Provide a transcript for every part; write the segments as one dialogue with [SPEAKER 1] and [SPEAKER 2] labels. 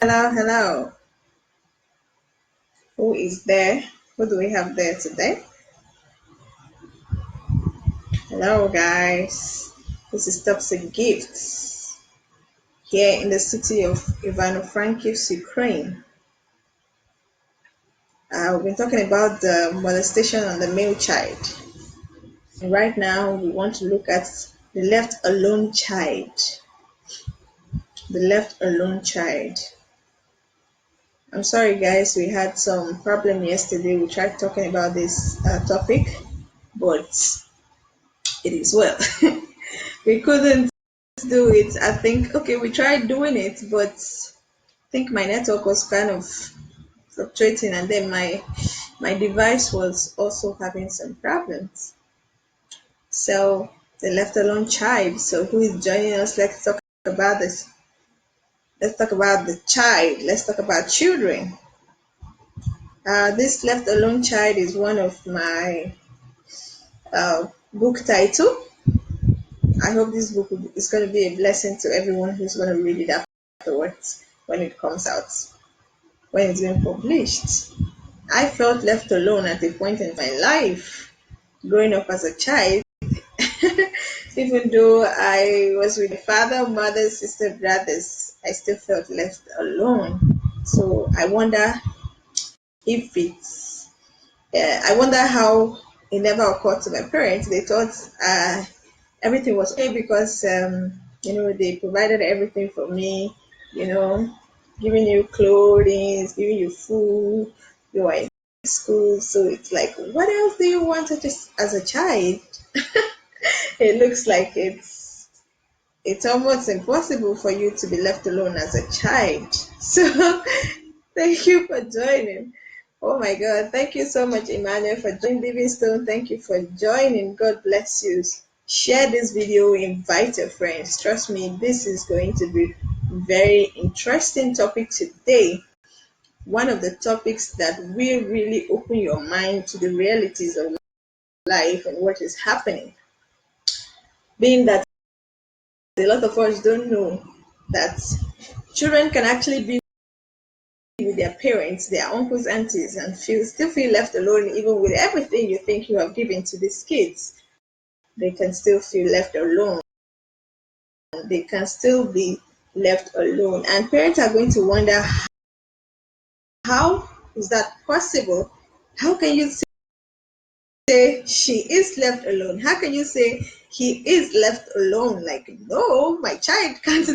[SPEAKER 1] Hello, hello. Who is there? Who do we have there today? Hello, guys. This is Toxic Gifts here in the city of Ivano-Frankivsk, Ukraine. We've been talking about the molestation on the male child. And right now, we want to look at the left alone child. The left alone child. I'm sorry, guys. We had some problem yesterday. We tried talking about this topic, but it is well. We couldn't do it. I think okay, we tried doing it, but I think my network was kind of fluctuating, and then my device was also having some problems. So they left alone child. So who is joining us? Let's talk about this. Let's talk about the child. Let's talk about children. This left alone child is one of my book title. I hope this book is going to be a blessing to everyone who's going to read it afterwards when it comes out, when it's being published. I felt left alone at a point in my life growing up as a child. Even though I was with father, mother, sister, brothers, I still felt left alone. So I wonder if I wonder how it never occurred to my parents. They thought everything was okay because they provided everything for me, you know, giving you clothing, giving you food, you are in school. So it's like, what else do you want as a child? It looks like it's almost impossible for you to be left alone as a child. So thank you for joining. Oh my God. Thank you so much, Emmanuel, for joining. Livingstone, thank you for joining. God bless you. Share this video, invite your friends. Trust me, this is going to be very interesting topic today. One of the topics that will really open your mind to the realities of life and what is happening. Being that a lot of us don't know that children can actually be with their parents, their uncles, aunties, and still feel left alone, even with everything you think you have given to these kids. They can still feel left alone. They can still be left alone. And parents are going to wonder, how is that possible? How can you say she is left alone? How can you say he is left alone? Like, no, my child can't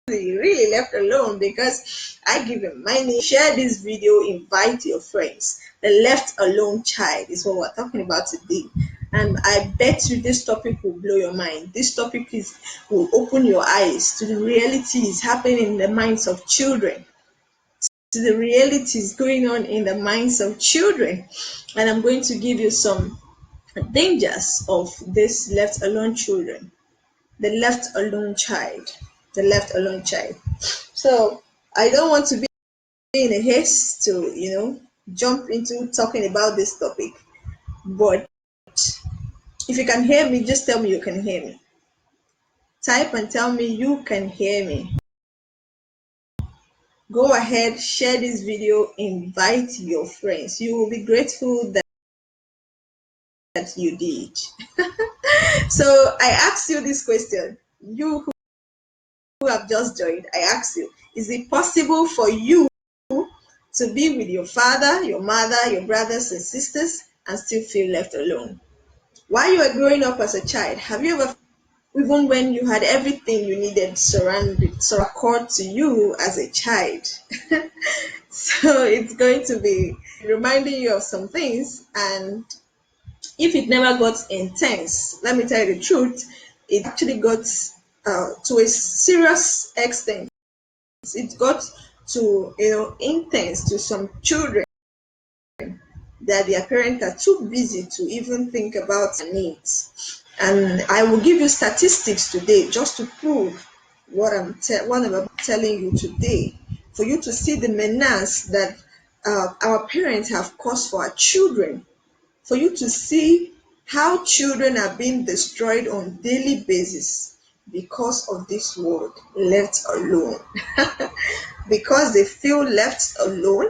[SPEAKER 1] be really left alone because I give him money. Share this video, invite your friends. The left alone child is what we're talking about today. And I bet you this topic will blow your mind. This topic will open your eyes to the realities happening in the minds of children, to the realities going on in the minds of children. And I'm going to give you some dangers of this left alone children, the left alone child, the left alone child. So I don't want to be in a haste to, jump into talking about this topic. But if you can hear me, just tell me you can hear me. Type and tell me you can hear me. Go ahead, share this video, invite your friends. You will be grateful that you did. So I asked you this question. You who have just joined, I ask you, is it possible for you to be with your father, your mother, your brothers and sisters and still feel left alone? While you were growing up as a child, have you ever, even when you had everything you needed occurred to you as a child? So it's going to be reminding you of some things, and if it never got intense, let me tell you the truth, it actually got to a serious extent. It got to intense to some children that their parents are too busy to even think about their needs. And I will give you statistics today just to prove what I'm about telling you today, for you to see the menace that our parents have caused for our children, for you to see how children are being destroyed on daily basis because of this word left alone. because they feel left alone,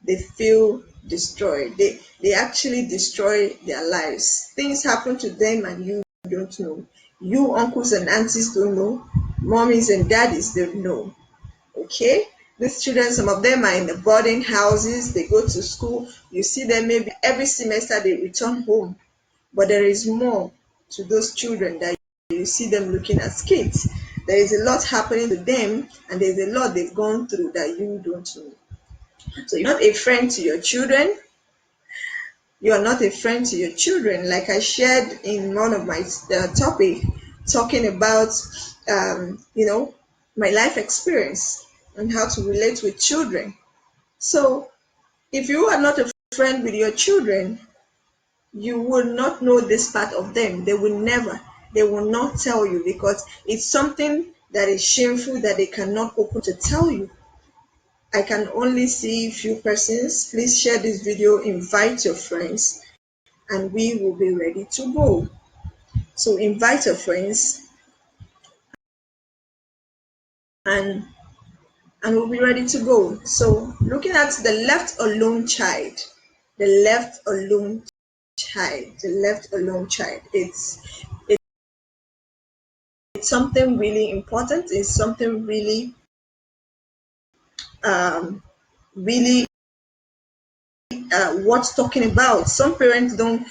[SPEAKER 1] they feel destroyed. They actually destroy their lives. Things happen to them and you don't know. You uncles and aunties don't know. Mommies and daddies don't know. Okay? These children, some of them are in the boarding houses, they go to school. You see them maybe every semester they return home. But there is more to those children that you see them looking at kids. There is a lot happening to them, and there's a lot they've gone through that you don't know. So you're not a friend to your children. You are not a friend to your children. Like I shared in one of my topic, talking about, my life experience and how to relate with children. So if you are not a friend with your children, you will not know this part of them. They will not tell you because it's something that is shameful that they cannot open to tell you. I can only see few persons. Please share this video, invite your friends, and we will be ready to go. So invite your friends and we'll be ready to go. So looking at the left alone child, the left alone child, the left alone child. It's something really important. It's something really really worth talking about. Some parents don't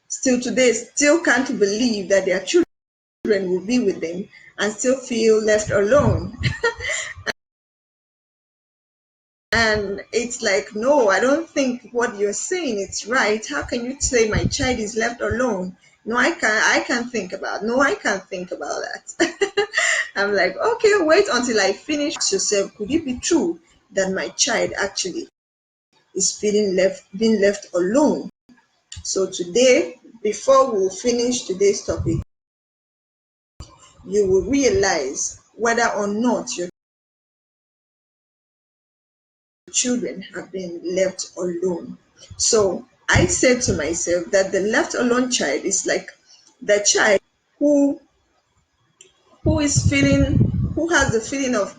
[SPEAKER 1] still today still can't believe that their children will be with them and still feel left alone. And it's like, no, I don't think what you're saying is right. How can you say my child is left alone? No, I can't think about. No, I can't think about that. I'm like, okay, wait until I finish. Ask yourself, could it be true that my child actually is being left alone? So today, before we finish today's topic, you will realize whether or not your children have been left alone. So I said to myself that the left alone child is like the child who who is feeling who has the feeling of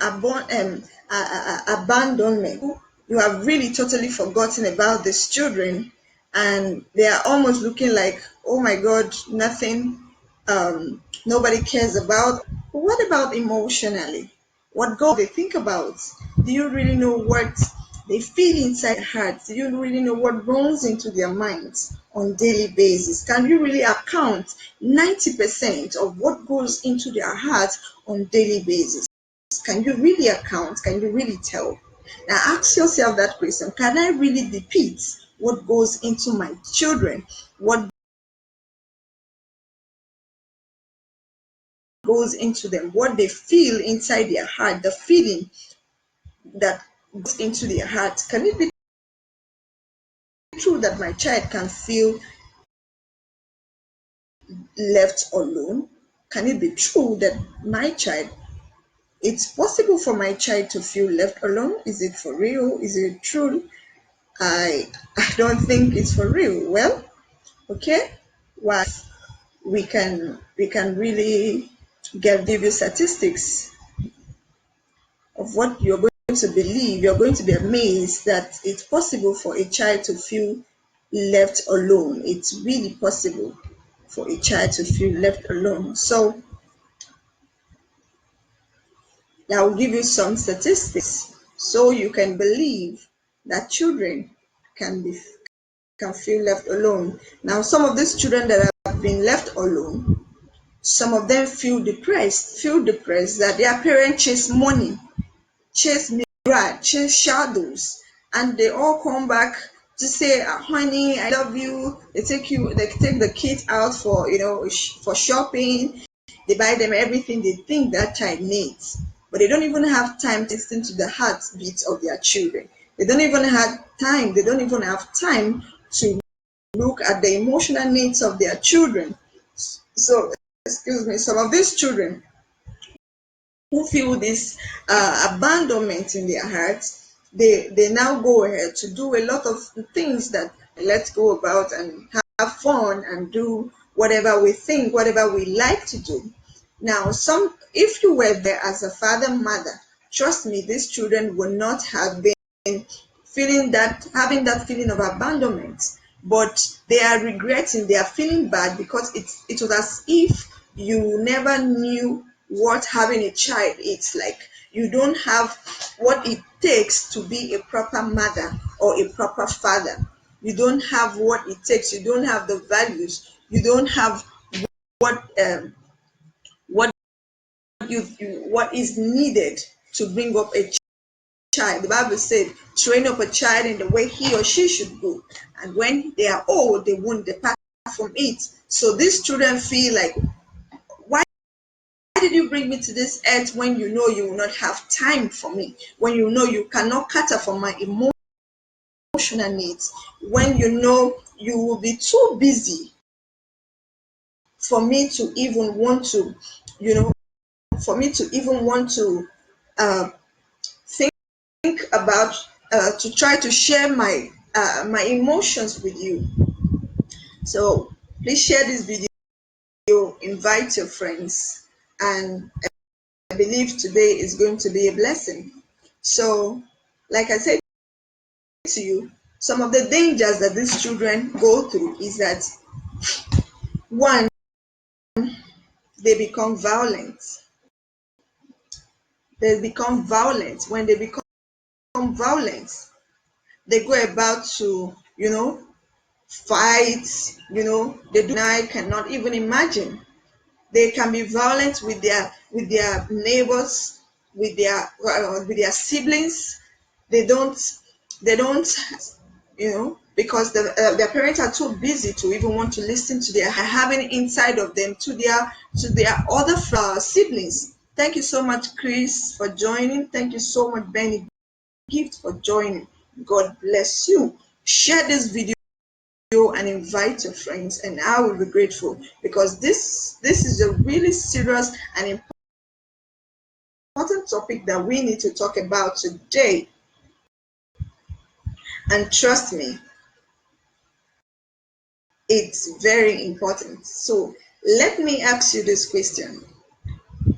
[SPEAKER 1] abandonment. You have really totally forgotten about these children, and they are almost looking like, oh my god, nothing, nobody cares about. But what about emotionally? What God they think about? Do you really know what they feel inside their hearts? Do you really know what runs into their minds on daily basis? Can you really account 90% of what goes into their hearts on daily basis? Can you really account? Can you really tell? Now ask yourself that question. Can I really depict what goes into my children? What goes into them? What they feel inside their heart? The feeling that goes into their heart. Can it be true that my child can feel left alone? Can it be true that my child, it's possible for my child to feel left alone? Is it for real? Is it true? I don't think it's for real. Well, okay. Well, we can really give you statistics of what you're going to believe. You're going to be amazed that it's possible for a child to feel left alone. It's really possible for a child to feel left alone. So I will give you some statistics so you can believe that children can be can feel left alone. Now, some of these children that have been left alone, some of them feel depressed that their parents chase money, chase mirage, chase shadows, and they all come back to say, honey, I love you. They take the kids out for for shopping. They buy them everything they think that child needs, but they don't even have time to listen to the heartbeats of their children. They don't even have time. They don't even have time to look at the emotional needs of their children. So, excuse me, some of these children who feel this abandonment in their hearts, they now go ahead to do a lot of things that let's go about and have fun and do whatever we think, whatever we like to do. Now, some if you were there as a father, mother, trust me, these children will not have been having that feeling of abandonment, but they are regretting, they are feeling bad because it was as if you never knew what having a child is like. You don't have what it takes to be a proper mother or a proper father. You don't have what it takes. You don't have the values. You don't have what what what is needed to bring up a child. The Bible said, train up a child in the way he or she should go, and when they are old, they won't depart from it. So these children feel like, why did you bring me to this earth when you know you will not have time for me, when you know you cannot cater for my emotional needs, when you know you will be too busy for me to even want to, you know, for me to even want to uh, think about to try to share my emotions with you. So please share this video, invite your friends, and I believe today is going to be a blessing. So, like I said to you, some of the dangers that these children go through is that, one, they become violent. They become violent. When they become violent, they go about to, fight, they do I cannot even imagine. They can be violent with their neighbors, with their siblings. They don't because their parents are too busy to even want to listen to their having inside of them to their other siblings. Thank you so much, Chris, for joining. Thank you so much, Benny Gift, for joining. God bless you. Share this video and invite your friends, and I will be grateful, because this is a really serious and important topic that we need to talk about today. And trust me, it's very important. So let me ask you this question.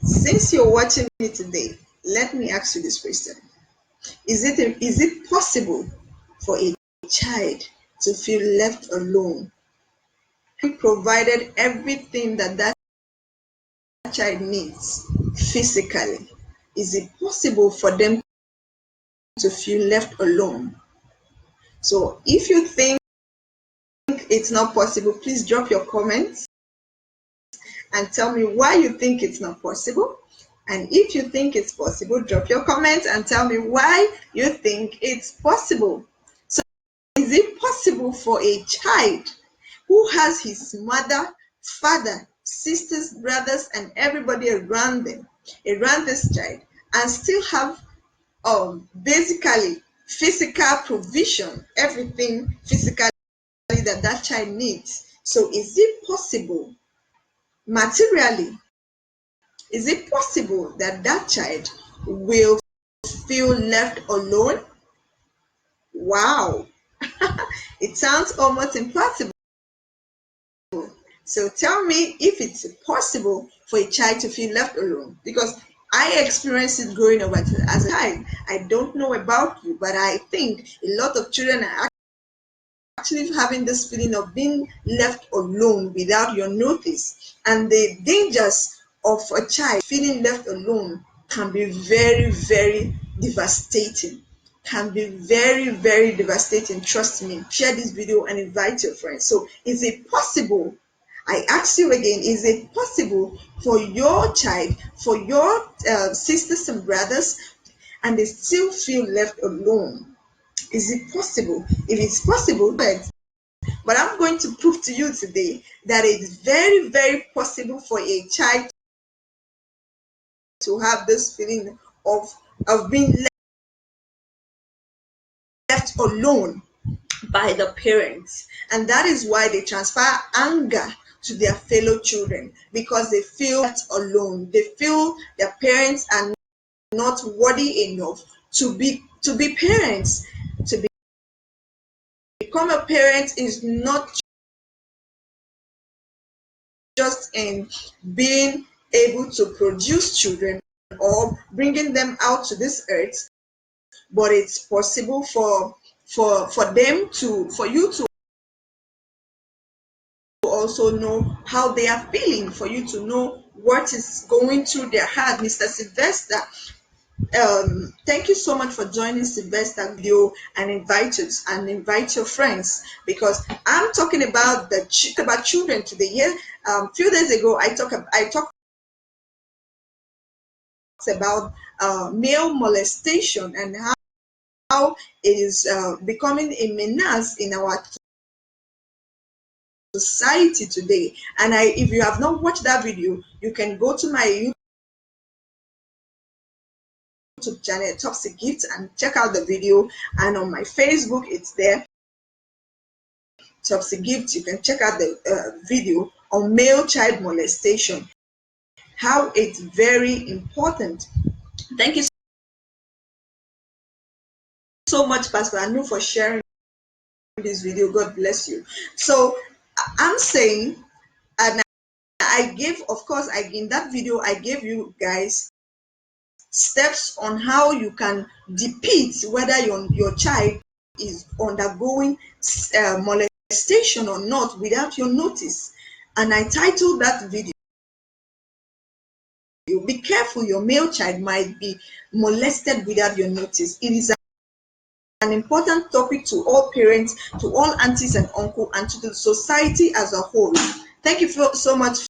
[SPEAKER 1] Since you're watching me today, let me ask you this question. Is it possible for a child to feel left alone? We provided everything that child needs physically. Is it possible for them to feel left alone? So if you think it's not possible, please drop your comments and tell me why you think it's not possible. And if you think it's possible, drop your comments and tell me why you think it's possible. So is it possible for a child who has his mother, father, sisters, brothers, and everybody around this child, and still have basically physical provision, everything physically that child needs? So is it possible materially? Is it possible that child will feel left alone? Wow. It sounds almost impossible. So tell me if it's possible for a child to feel left alone, because I experienced it growing up as a child. I don't know about you, but I think a lot of children are actually having this feeling of being left alone without your notice. And the dangers of a child feeling left alone can be very, very devastating. Can be very, very devastating. Trust me. Share this video and invite your friends. So, is it possible? I ask you again, is it possible for your child, for your sisters and brothers, and they still feel left alone? Is it possible? If it's possible, but I'm going to prove to you today that it's very, very possible for a child to have this feeling of being left alone by the parents. And that is why they transfer anger to their fellow children, because they feel left alone. They feel their parents are not worthy enough to be parents. To become a parent is not just in being able to produce children, or bringing them out to this earth, but it's possible for them to for you to also know how they are feeling, for you to know what is going through their heart. Mr. Sylvester, thank you so much for joining Sylvester video, and invite your friends, because I'm talking about about children today. Yeah, few days ago I talked about male molestation, and how it is becoming a menace in our society today. And if you have not watched that video, you can go to my YouTube channel, Topsy Gift, and check out the video. And on my Facebook, it's there, Topsy Gift. You can check out the video on male child molestation, how it's very important. Thank you so much, Pastor Anu, for sharing this video. God bless you. So I'm saying, and I gave, of course, in that video, I gave you guys steps on how you can depict whether your child is undergoing molestation or not without your notice. And I titled that video, "Be careful, your male child might be molested without your notice." It is an important topic to all parents, to all aunties and uncles, and to the society as a whole. Thank you so much,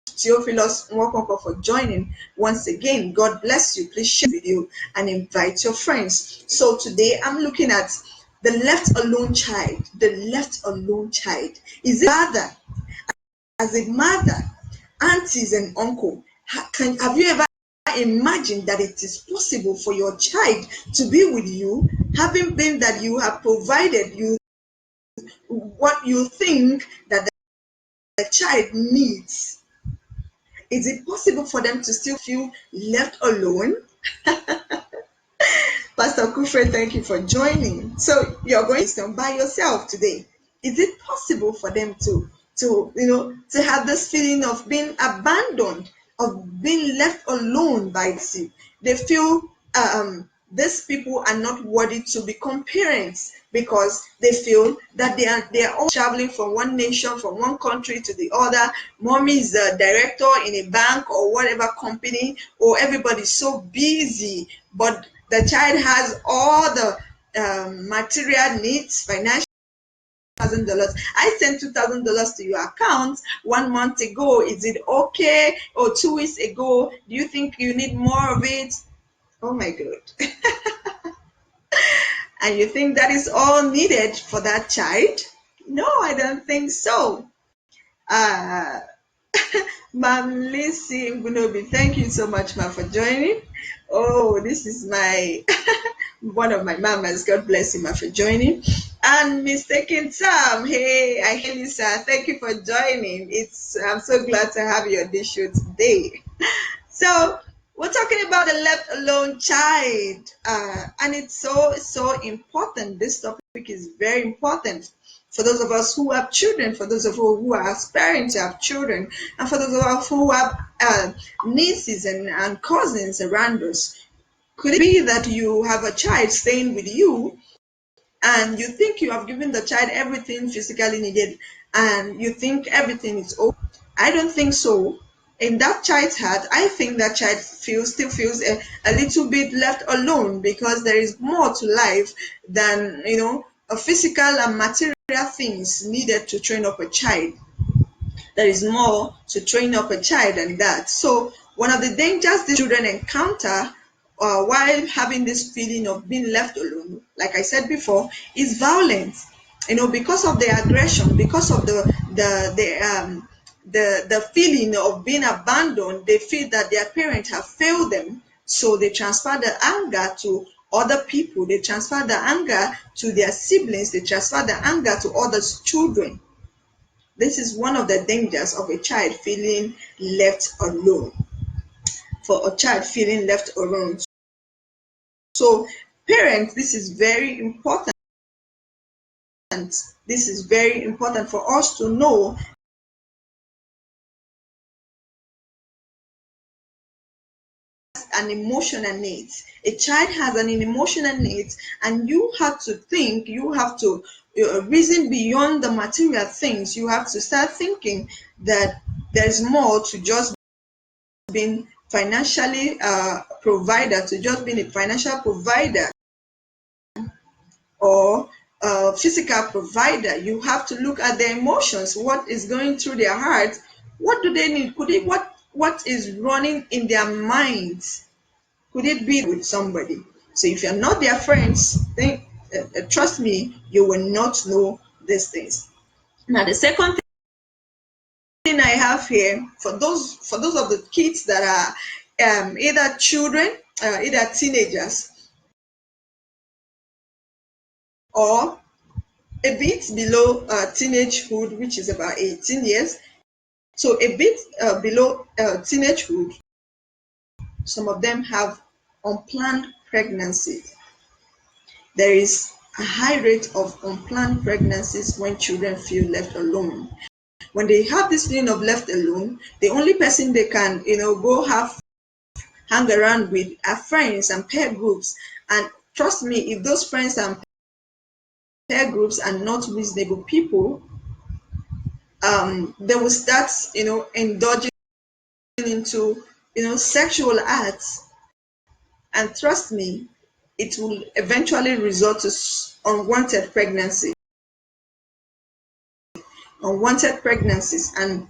[SPEAKER 1] Theophilus Nwakonko, for joining once again. God bless you. Please share the video and invite your friends. So today I'm looking at the left alone child. The left alone child. Is it mother? As a mother, aunties and uncle, have you ever imagined that it is possible for your child to be with you, having been that you have provided you what you think that the child needs? Is it possible for them to still feel left alone? Pastor Kufre, thank you for joining. So you're going to by yourself today. Is it possible for them to have this feeling of being abandoned, of being left alone by the sea? They feel these people are not worthy to become parents, because they feel that they are all traveling from one nation, from one country to the other. Mommy is a director in a bank or whatever company, or everybody's so busy, but the child has all the material needs, financial. $1,000. I sent $2,000 to your account 1 month ago. Is it okay? Or 2 weeks ago? Do you think you need more of it? Oh my God. And you think that is all needed for that child? No, I don't think so. Uh, Ma'am Lissy Ngunobi, thank you so much, ma'am, for joining. Oh, this is my one of my mamas. God bless you, ma'am, for joining. And Mistaken Sam, hey, I hear you, sir. Thank you for joining. I'm so glad to have you on this show today. So we're talking about the left alone child, and it's so important. This topic is very important for those of us who have children, for those of us who are aspiring to have children, and for those of us who have nieces and cousins around us. Could it be that you have a child staying with you, and you think you have given the child everything physically needed, and you think everything is okay? I don't think so. In that child's heart, I think that child still feels a little bit left alone, because there is more to life than a physical and material things needed to train up a child. There is more to train up a child than that. So one of the dangers the children encounter while having this feeling of being left alone, like I said before, is violence. Because of the aggression, because of the feeling of being abandoned, they feel that their parents have failed them. So they transfer the anger to other people. They transfer the anger to their siblings. They transfer the anger to other children. This is one of the dangers of a child feeling left alone. For a child feeling left alone. So, parents, this is very important. This is very important for us to know an emotional needs. A child has an emotional needs, and you have to think, you have to reason beyond the material things. You have to start thinking that there's more to just being financially provider, to just being a financial provider or physical provider. You have to look at their emotions, what is going through their hearts, what do they need, could it what is running in their minds, could it be with somebody? So if you're not their friends, then trust me, you will not know these things. Now the second thing I have here, for those of the kids that are either children, either teenagers, or a bit below teenagehood, which is about 18 years. So a bit below teenagehood, some of them have unplanned pregnancies. There is a high rate of unplanned pregnancies when children feel left alone. When they have this feeling of left alone, the only person they can, go hang around with are friends and peer groups. And trust me, if those friends and peer groups are not reasonable people, they will start, indulging into, sexual acts. And trust me, it will eventually result to unwanted pregnancy, unwanted pregnancies. And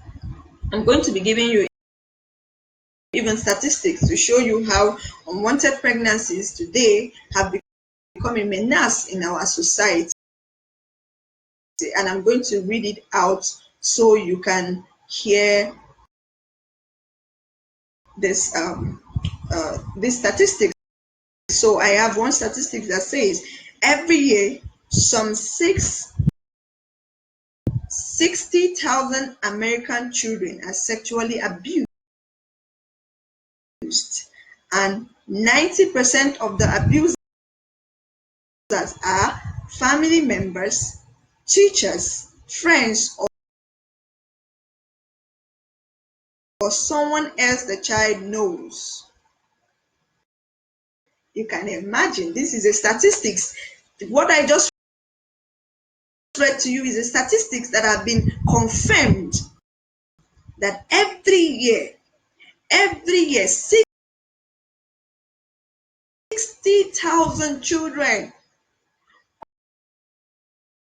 [SPEAKER 1] I'm going to be giving you even statistics to show you how unwanted pregnancies today have become a menace in our society. And I'm going to read it out so you can hear this statistics. So I have one statistic that says every year some 60,000 American children are sexually abused, and 90% of the abusers are family members, teachers, friends, or someone else the child knows. You can imagine, this is a statistics. What I just read to you is a statistics that have been confirmed, that every year 60,000 children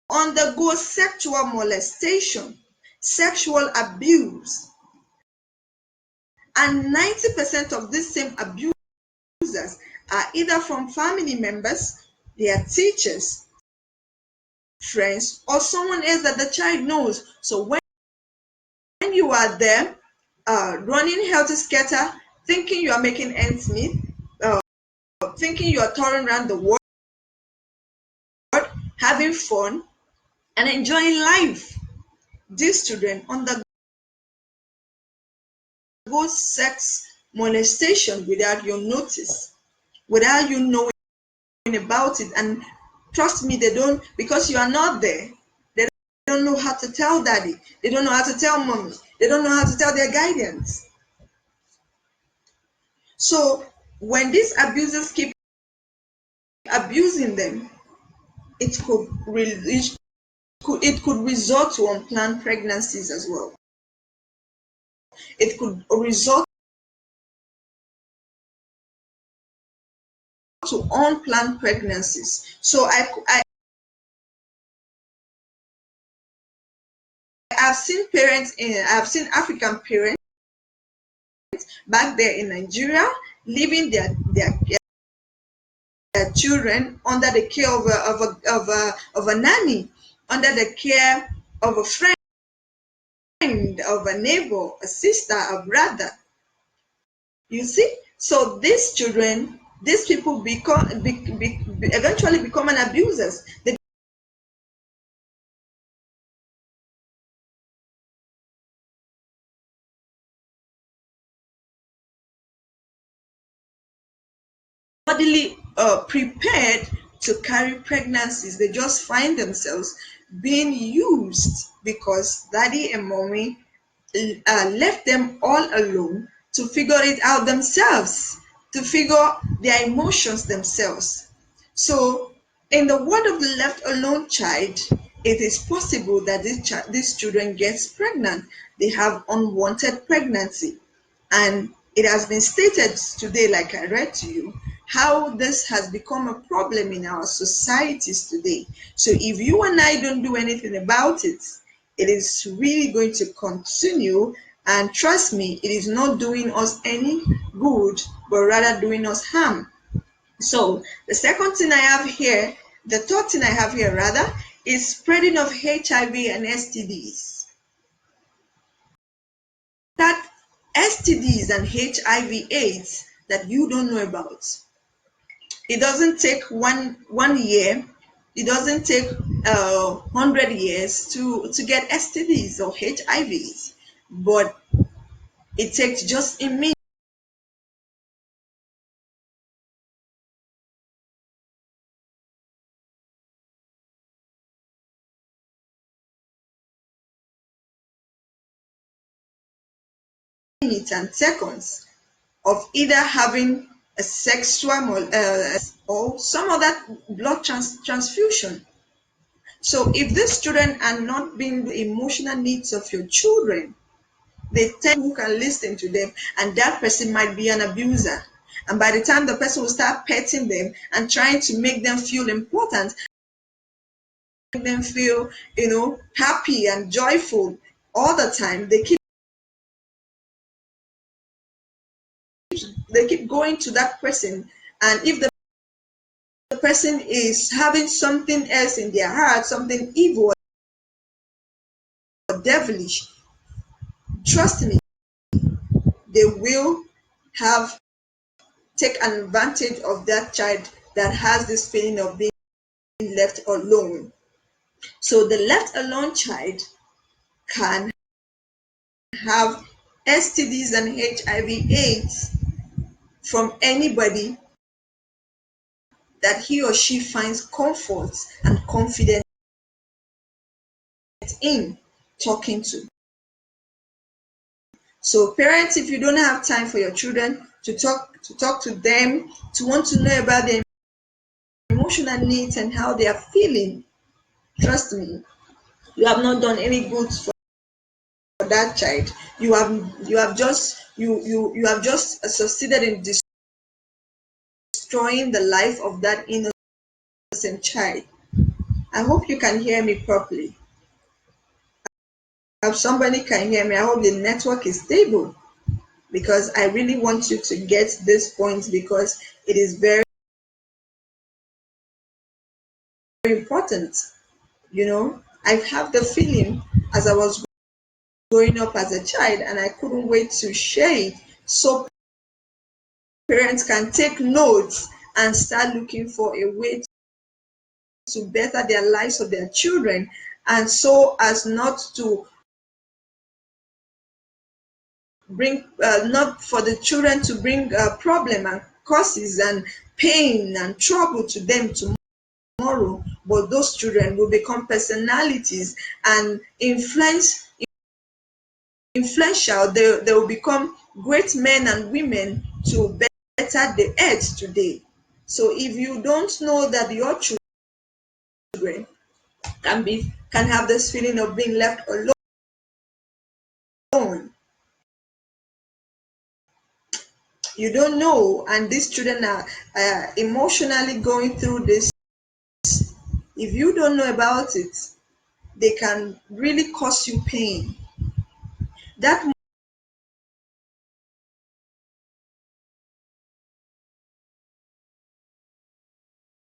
[SPEAKER 1] undergo sexual molestation, sexual abuse, and 90% of these same abusers are either from family members, their teachers, friends, or someone else that the child knows. So when you are there running helter skelter, thinking you are making ends meet, thinking you are touring around the world, having fun, and enjoying life, these children undergo sex molestation without your notice, without you knowing about it. And trust me, they don't, because you are not there, they don't know how to tell daddy, they don't know how to tell mommy, they don't know how to tell their guidance. So when these abusers keep abusing them, it could result to unplanned pregnancies as well. It could result to unplanned pregnancies. So I've seen I've seen African parents back there in Nigeria leaving their children under the care of a nanny, under the care of a friend, of a neighbor, a sister, a brother. You see, so these children, these people eventually become an abusers. They bodily prepared to carry pregnancies. They just find themselves being used because daddy and mommy left them all alone to figure it out themselves, to figure their emotions themselves. So, in the word of the left alone child, it is possible that these children gets pregnant. They have unwanted pregnancy. And it has been stated today, like I read to you, how this has become a problem in our societies today. So if you and I don't do anything about it, it is really going to continue. And trust me, it is not doing us any good, but rather doing us harm. So the second thing I have here, the third thing I have here rather, is spreading of HIV and STDs. That STDs and HIV/AIDS that you don't know about. It doesn't take one year. It doesn't take 100 years to get STDs or HIVs, but it takes just a minute and seconds of either having a sexual or some other blood transfusion. So if these children are not being the emotional needs of your children, they tend who can listen to them, and that person might be an abuser. And by the time the person will start petting them and trying to make them feel important, make them feel, happy and joyful all the time, they keep going to that person. And if the person is having something else in their heart, something evil or devilish, trust me, they will have take advantage of that child that has this feeling of being left alone. So the left alone child can have STDs and HIV/AIDS from anybody that he or she finds comfort and confidence in talking to. So parents, if you don't have time for your children to talk to them, to want to know about their emotional needs and how they are feeling, trust me, you have not done any good for that child. You have just succeeded in destroying the life of that innocent child. I hope you can hear me properly. I hope somebody can hear me. I hope the network is stable, because I really want you to get this point, because it is very, very important. I have the feeling as I was growing up as a child, and I couldn't wait to share it so parents can take notes and start looking for a way to better their lives of their children, and so as not to bring not for the children to bring problem and causes and pain and trouble to them tomorrow, but those children will become personalities and influential. They will become great men and women to better the earth today. So if you don't know that your children can have this feeling of being left alone, you don't know, and these children are emotionally going through this. If you don't know about it, they can really cause you pain. That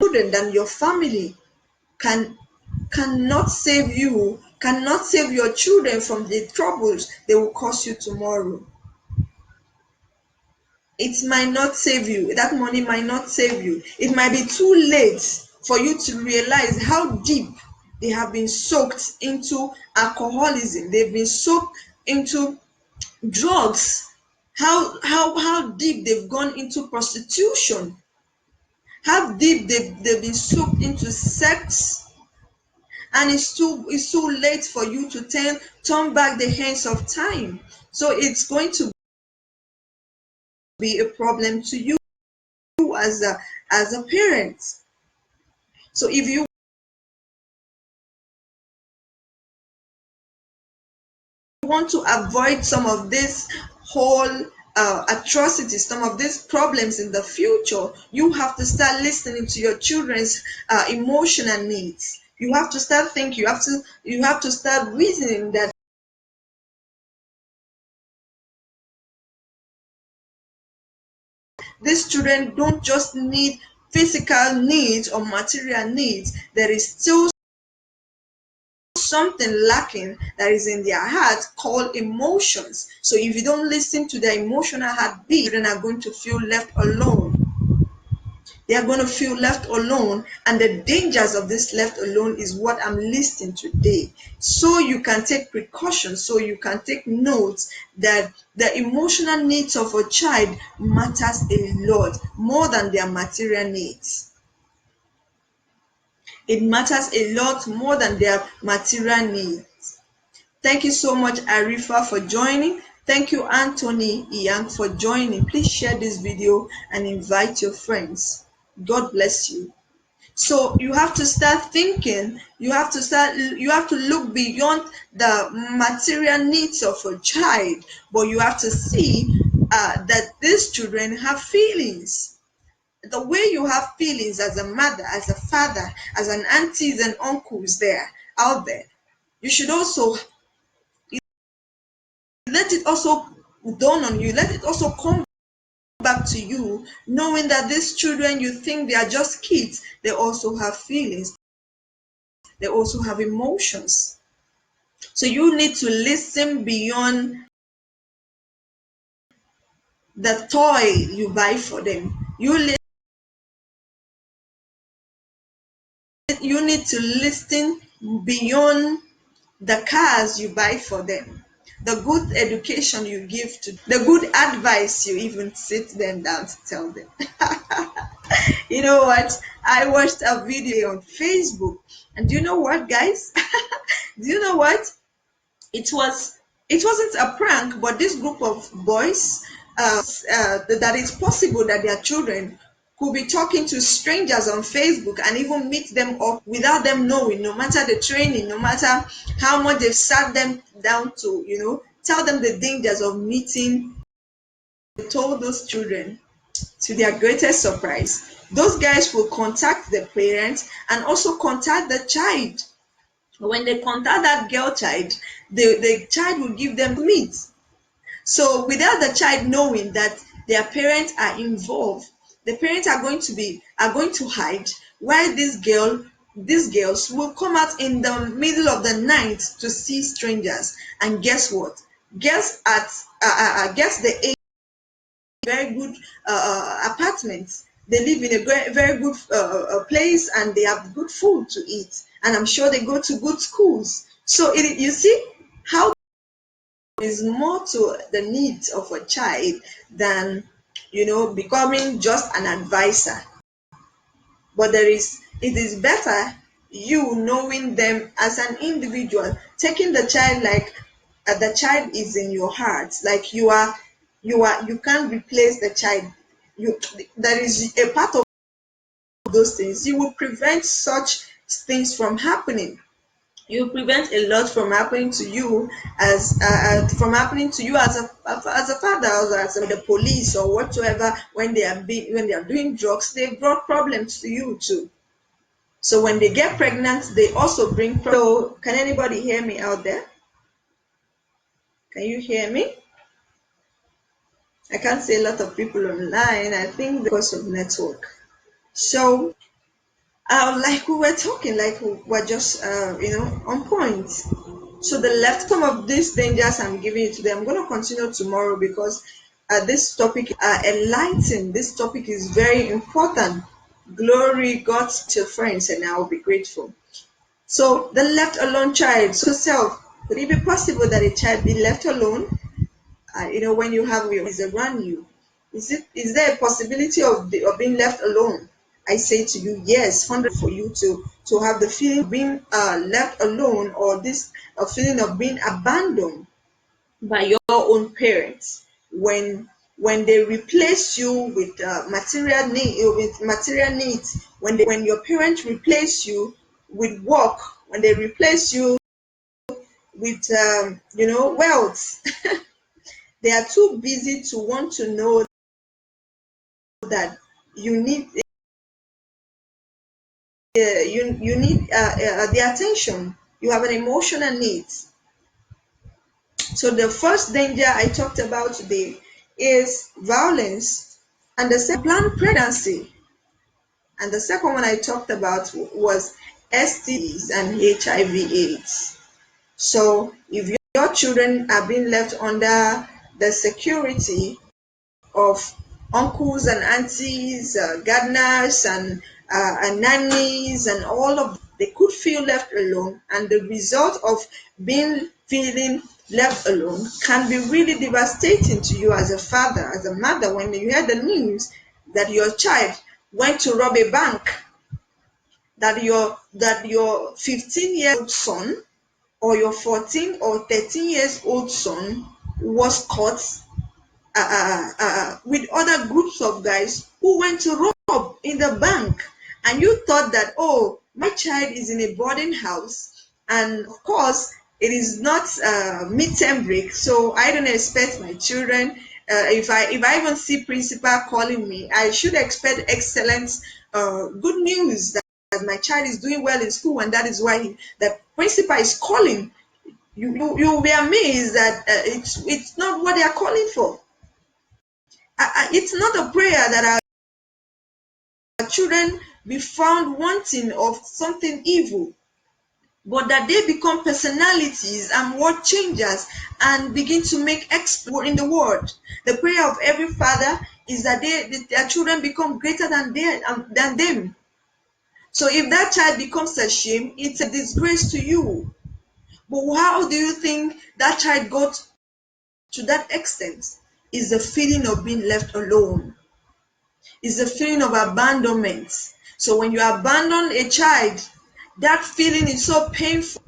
[SPEAKER 1] children and your family can cannot save your children from the troubles they will cause you tomorrow. It might not save you. That money might not save you. It might be too late for you to realize how deep they have been soaked into alcoholism. They've been soaked into drugs. How deep they've gone into prostitution. How deep they've been soaked into sex. And it's too late for you to turn back the hands of time. So it's going to be a problem to you. you as a parent. So if you want to avoid some of this whole atrocities, some of these problems in the future, you have to start listening to your children's emotional needs. You have to start thinking. You have to start reasoning that these children don't just need physical needs or material needs. There is still something lacking that is in their heart called emotions. So if you don't listen to their emotional heartbeat, children are going to feel left alone. They are going to feel left alone, and the dangers of this left alone is what I'm listing today. So you can take precautions, so you can take notes that the emotional needs of a child matters a lot more than their material needs. It matters a lot more than their material needs. Thank you so much, Arifa, for joining. Thank you, Anthony Young, for joining. Please share this video and invite your friends. God bless you. So you have to start thinking. You have to look beyond the material needs of a child, but you have to see that these children have feelings. The way you have feelings as a mother, as a father, as an aunties and uncles there out there, you should also let it also dawn on you. Let it also come back to you, knowing that these children, you think they are just kids, they also have feelings, they also have emotions. So you need to listen beyond the toy you buy for them. You need to listen beyond the cars you buy for them, the good education you give to, the good advice you even sit them down to tell them. You know what? I watched a video on Facebook, and do you know what, guys? Do you know what? It was it wasn't a prank, but this group of boys, that it's possible that their children could be talking to strangers on Facebook and even meet them up without them knowing, no matter the training, no matter how much they've sat them down to, tell them the dangers of meeting. They told those children, to their greatest surprise, those guys will contact the parents and also contact the child. When they contact that girl child, the child will give them meat. So without the child knowing that their parents are involved, the parents are going to hide, while these girls will come out in the middle of the night to see strangers. And guess what? Guess the age, very good apartments. They live in a very good place, and they have good food to eat. And I'm sure they go to good schools. So you see how is more to the needs of a child than becoming just an advisor. But it is better you knowing them as an individual, taking the child like the child is in your heart, like you can't replace the child. There is a part of those things. You will prevent such things from happening. You prevent a lot from happening to you as a father, or as the police or whatsoever. When they are doing drugs, they brought problems to you too. So when they get pregnant, they also bring problems. So can anybody hear me out there? Can you hear me? I can't see a lot of people online. I think because of network. So like we were talking, like we were just on point. So the outcome of these dangers I'm giving it today, I'm going to continue tomorrow, because this topic enlightened. This topic is very important. Glory God to friends, and I will be grateful. So the left alone child. So self, could it be possible that a child be left alone? When you have your is around you, is there a possibility of being left alone? I say to you, yes, 100, for you to have the feeling of being left alone, or this a feeling of being abandoned by your own parents when when they replace you with material needs, when your parents replace you with work, when they replace you with wealth, they are too busy to want to know that you need the attention. You have an emotional need. So the first danger I talked about today is violence, and the second, planned pregnancy, and the second one I talked about was STDs and HIV/AIDS. So if your children are being left under the security of uncles and aunties, gardeners and nannies, and all of, they could feel left alone, and the result of feeling left alone can be really devastating to you as a father, as a mother, when you hear the news that your child went to rob a bank, that your 15-year-old son or your 14 or 13 years old son was caught with other groups of guys who went to rob in the bank. And you thought that, oh, my child is in a boarding house, and of course it is not mid-term break, so I don't expect my children, if I even see principal calling me, I should expect excellent good news that my child is doing well in school, and that is why the principal is calling. You will be amazed that it's not what they are calling for. It's not a prayer that our children be found wanting of something evil, but that they become personalities and word changers and begin to make exploit in the world. The prayer of every father is that their children become greater than them. So if that child becomes a shame, it's a disgrace to you. But how do you think that child got to that extent? Is the feeling of being left alone, is the feeling of abandonment. So when you abandon a child, that feeling is so painful.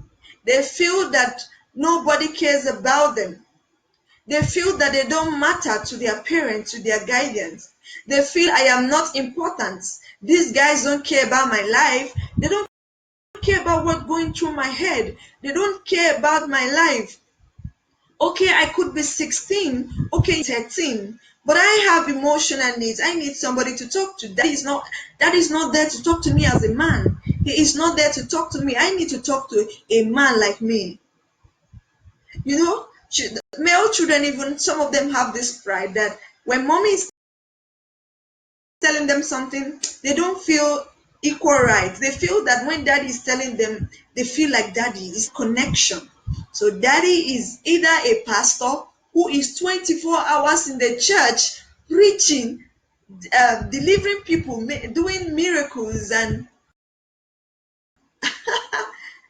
[SPEAKER 1] They feel that nobody cares about them. They feel that they don't matter to their parents, to their guardians. They feel I am not important. These guys don't care about my life. They don't care about what's going through my head. They don't care about my life. Okay, I could be 16, okay, 13, but I have emotional needs. I need somebody to talk to. That is not there to talk to me as a man. He is not there to talk to me. I need to talk to a man like me. You know, male children, even some of them have this pride that when mommy is telling them something, they don't feel equal rights. They feel that when daddy is telling them, they feel like daddy is connection. So daddy is either a pastor who is 24 hours in the church preaching, delivering people, doing miracles, and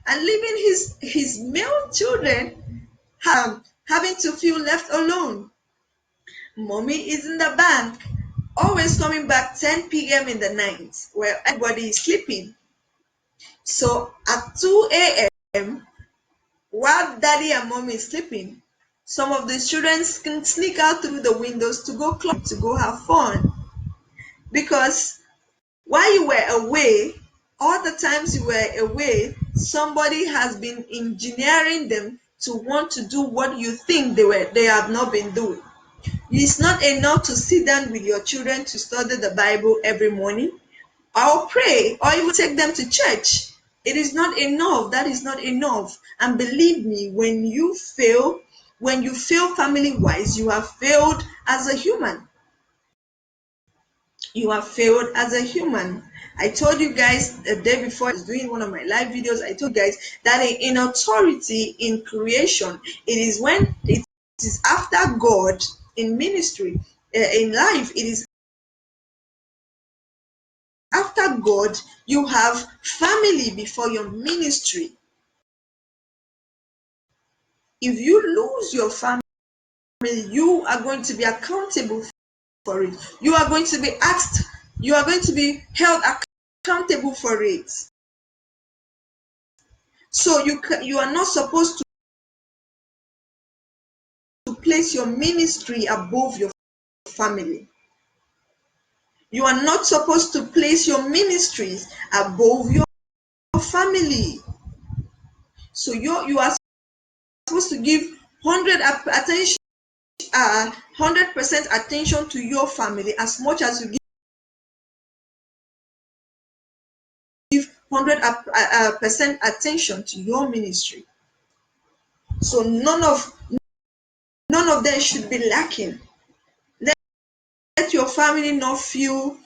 [SPEAKER 1] leaving his male children having to feel left alone. Mommy is in the bank, always coming back 10 p.m. in the night where everybody is sleeping. So at 2 a.m., while daddy and mommy is sleeping, some of the children can sneak out through the windows to go club, to go have fun. Because while you were away, all the times you were away, somebody has been engineering them to want to do what you think they have not been doing. It's not enough to sit down with your children to study the Bible every morning or pray or even take them to church. It is not enough. That is not enough. And believe me, when you fail family wise, you have failed as a human. You have failed as a human. I told you guys the day before I was doing one of my live videos, I told you guys that in authority in creation, it is when it is after God. In ministry, in life, it is after God, you have family before your ministry. If you lose your family, you are going to be accountable for it. You are going to be asked, you are going to be held accountable for it. So you are not supposed to place your ministry above your family. You are not supposed to place your ministries above your family. So you are supposed to give 100% attention to your family as much as you give 100% attention to your ministry. So none of them should be lacking. Let your family not feel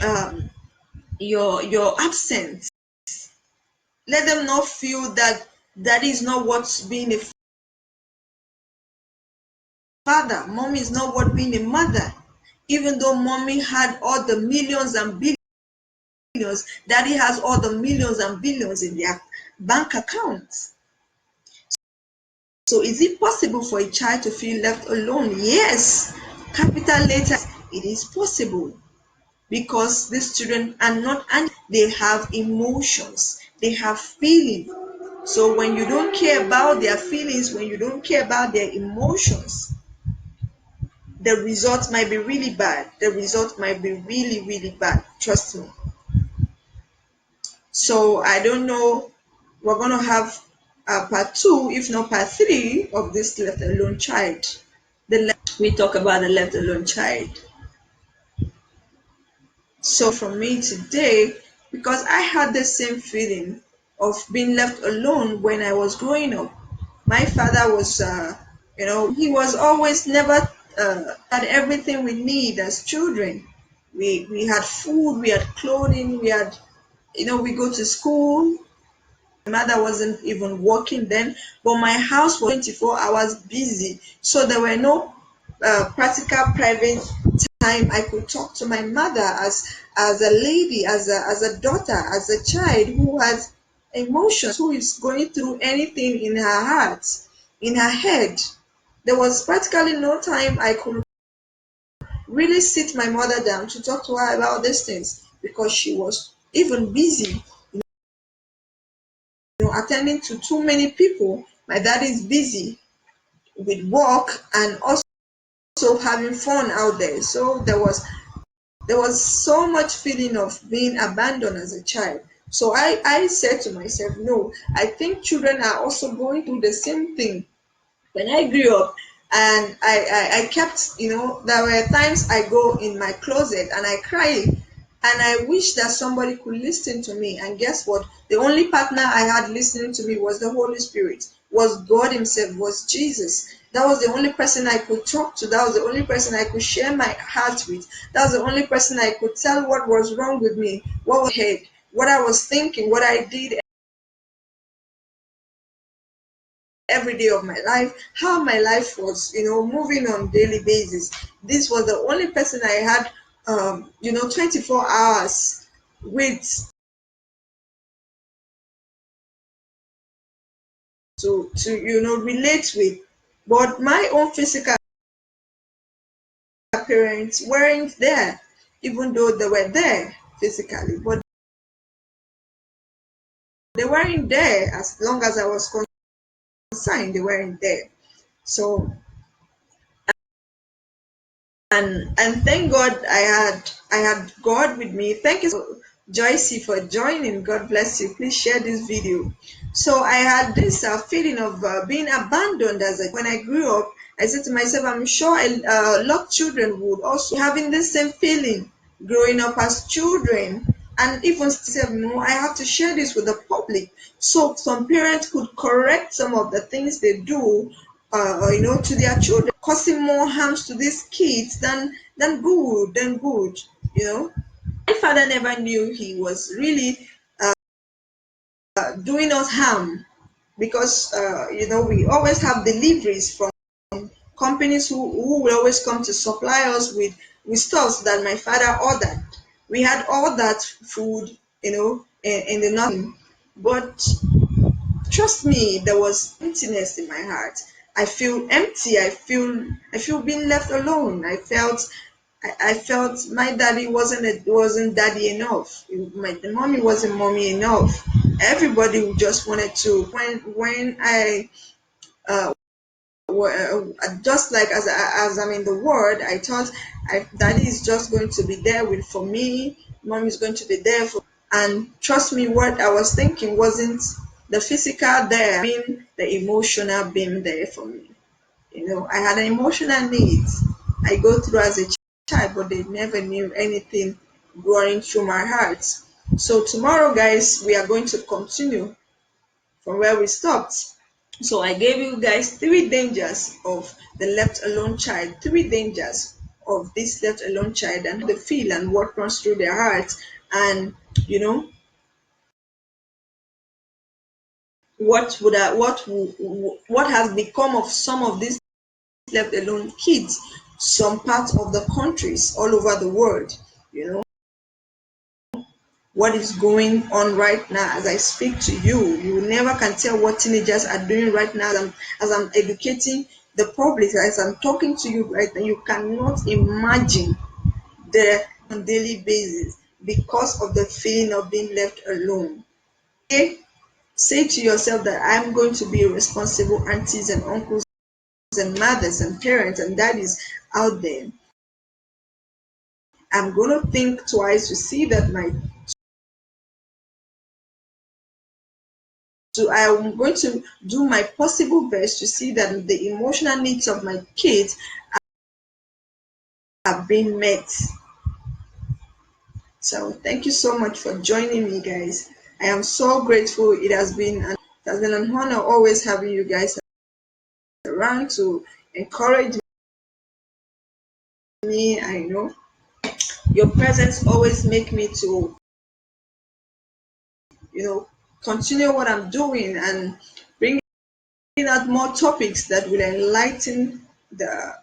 [SPEAKER 1] um, your absence. Let them not feel that that is not what being a father. Mommy is not what being a mother. Even though mommy had all the millions and billions, daddy has all the millions and billions in their bank accounts. So is it possible for a child to feel left alone? Yes. Capital letters, it is possible, because these children are not, and they have emotions, they have feelings. So when you don't care about their feelings, when you don't care about their emotions, the result might be really bad. The result might be really, really bad. Trust me. So I don't know. We're going to have part two, if not part three, of this left alone child. We talk about the left alone child. So from me today, because I had the same feeling of being left alone when I was growing up. My father was, he was always never had everything we need as children. We had food, we had clothing, we had, we go to school. My mother wasn't even working then, but my house was 24 hours busy. So there were no practical private time I could talk to my mother as a lady, as a daughter, as a child who has emotions, who is going through anything in her heart, in her head. There was practically no time I could really sit my mother down to talk to her about these things, because she was even busy, attending to too many people. My dad is busy with work and also having fun out there. So there was so much feeling of being abandoned as a child. So I said to myself, no, I think children are also going through the same thing. When I grew up, and I kept, there were times I go in my closet and I cry, and I wish that somebody could listen to me. And guess what? The only partner I had listening to me was the Holy Spirit, was God Himself, was Jesus. That was the only person I could talk to. That was the only person I could share my heart with. That was the only person I could tell what was wrong with me, what was head, what I was thinking, what I did every day of my life, how my life was, moving on daily basis. This was the only person I had, 24 hours with, to relate with. But my own physical parents weren't there, even though they were there physically, but they weren't there as long as I was concerned. They weren't there. So, and thank God I had God with me. Thank you, Joycey, for joining. God bless you. Please share this video. So I had this feeling of being abandoned when I grew up. I said to myself, I'm sure a lot of children would also be having the same feeling growing up as children. And even still, I have to share this with the public, so some parents could correct some of the things they do, to their children, causing more harms to these kids than good. My father never knew he was really doing us harm, because we always have deliveries from companies who will always come to supply us with stuff that my father ordered. We had all that food, in the nothing. But trust me, there was emptiness in my heart. I feel empty. I feel being left alone. I felt my daddy wasn't daddy enough. The mommy wasn't mommy enough. Everybody just wanted to, when I just like as I'm in the world, I thought daddy is just going to be there with for me, mom is going to be there for, and trust me, what I was thinking wasn't the physical there, being the emotional being there for me. I had an emotional needs I go through as a child, but they never knew anything growing through my heart. So tomorrow, guys, we are going to continue from where we stopped. So I gave you guys three dangers of the left alone child, three dangers of this left alone child, and how they feel and what runs through their hearts, and you know what has become of some of these left alone kids, some parts of the countries all over the world. You know what is going on right now as I speak to you. You never can tell what teenagers are doing right now as I'm educating the public, as I'm talking to you right now. You cannot imagine the on daily basis because of the feeling of being left alone. Okay? Say to yourself that I'm going to be a responsible aunties and uncles and mothers and parents and daddies out there. I'm going to think twice to see that my so I'm going to do my possible best to see that the emotional needs of my kids are being met. So thank you so much for joining me, guys. I am so grateful. It has been an honor always having you guys around to encourage me. I know your presence always make me to you know continue what I'm doing and bring out more topics that will enlighten the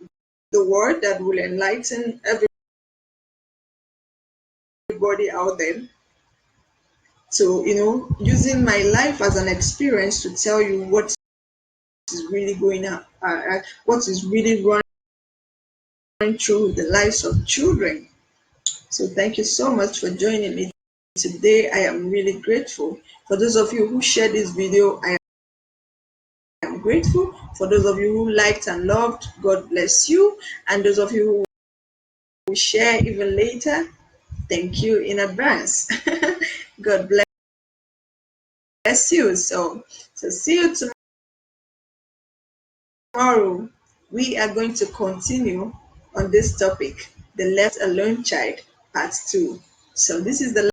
[SPEAKER 1] world, that will enlighten everybody out there. So, using my life as an experience to tell you what is really going on, what is really running through the lives of children. So, thank you so much for joining me today. I am really grateful. For those of you who shared this video, I am grateful. For those of you who liked and loved, God bless you. And those of you who will share even later, thank you in advance. God bless you. So see you tomorrow. We are going to continue on this topic, the left alone child, part 2. So this is the